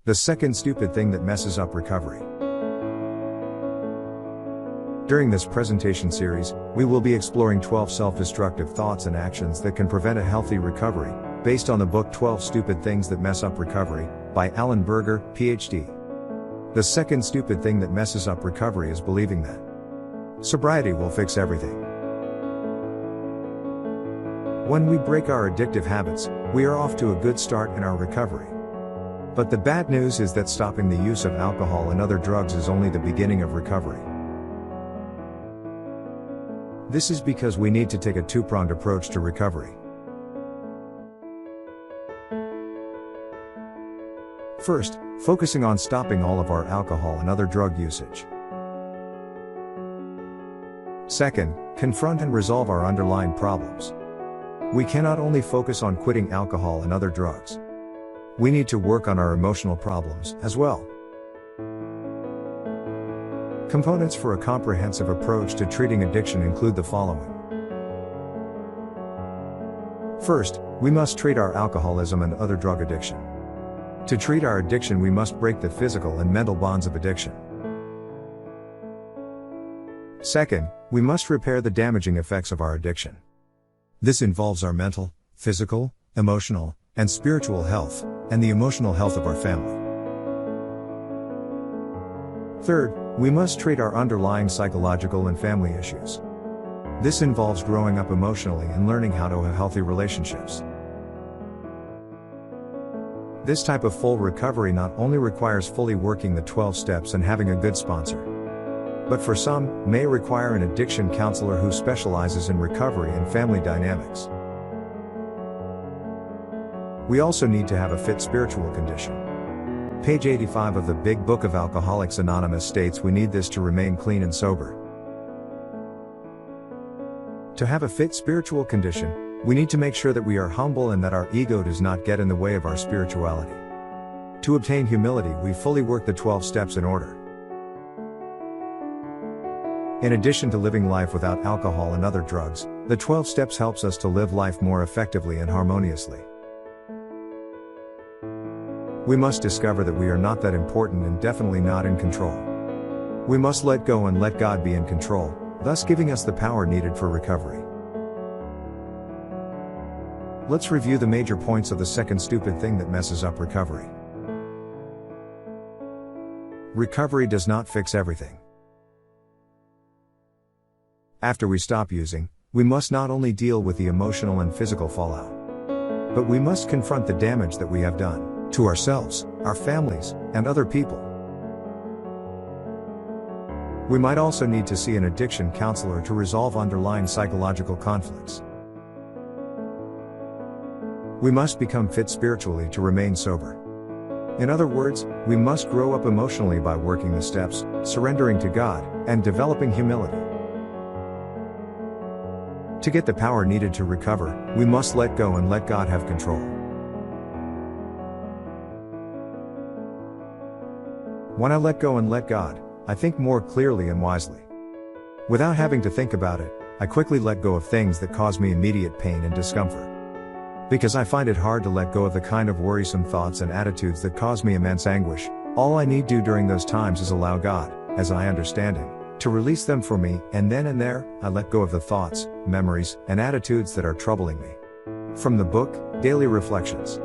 The second stupid thing that messes up recovery. During this presentation series, we will be exploring 12 self-destructive thoughts and actions that can prevent a healthy recovery, based on the book 12 Stupid Things That Mess Up Recovery, by Alan Berger, PhD. The second stupid thing that messes up recovery is believing that sobriety will fix everything. When we break our addictive habits, we are off to a good start in our recovery. But the bad news is that stopping the use of alcohol and other drugs is only the beginning of recovery. This is because we need to take a two-pronged approach to recovery. First, focusing on stopping all of our alcohol and other drug usage. Second, confront and resolve our underlying problems. We cannot only focus on quitting alcohol and other drugs. We need to work on our emotional problems as well. Components for a comprehensive approach to treating addiction include the following. First, we must treat our alcoholism and other drug addiction. To treat our addiction, we must break the physical and mental bonds of addiction. Second, we must repair the damaging effects of our addiction. This involves our mental, physical, emotional, and spiritual health, and the emotional health of our family. Third, we must treat our underlying psychological and family issues. This involves growing up emotionally and learning how to have healthy relationships. This type of full recovery not only requires fully working the 12 steps and having a good sponsor, but for some, may require an addiction counselor who specializes in recovery and family dynamics. We also need to have a fit spiritual condition. Page 85 of the Big Book of Alcoholics Anonymous states we need this to remain clean and sober. To have a fit spiritual condition, we need to make sure that we are humble and that our ego does not get in the way of our spirituality. To obtain humility, we fully work the 12 steps in order. In addition to living life without alcohol and other drugs, the 12 steps helps us to live life more effectively and harmoniously. We must discover that we are not that important and definitely not in control. We must let go and let God be in control, thus giving us the power needed for recovery. Let's review the major points of the second stupid thing that messes up recovery. Recovery does not fix everything. After we stop using, we must not only deal with the emotional and physical fallout, but we must confront the damage that we have done to ourselves, our families, and other people. We might also need to see an addiction counselor to resolve underlying psychological conflicts. We must become fit spiritually to remain sober. In other words, we must grow up emotionally by working the steps, surrendering to God, and developing humility. To get the power needed to recover, we must let go and let God have control. When I let go and let God, I think more clearly and wisely. Without having to think about it, I quickly let go of things that cause me immediate pain and discomfort. Because I find it hard to let go of the kind of worrisome thoughts and attitudes that cause me immense anguish, all I need do during those times is allow God, as I understand Him, to release them for me, and then and there, I let go of the thoughts, memories, and attitudes that are troubling me. From the book, Daily Reflections.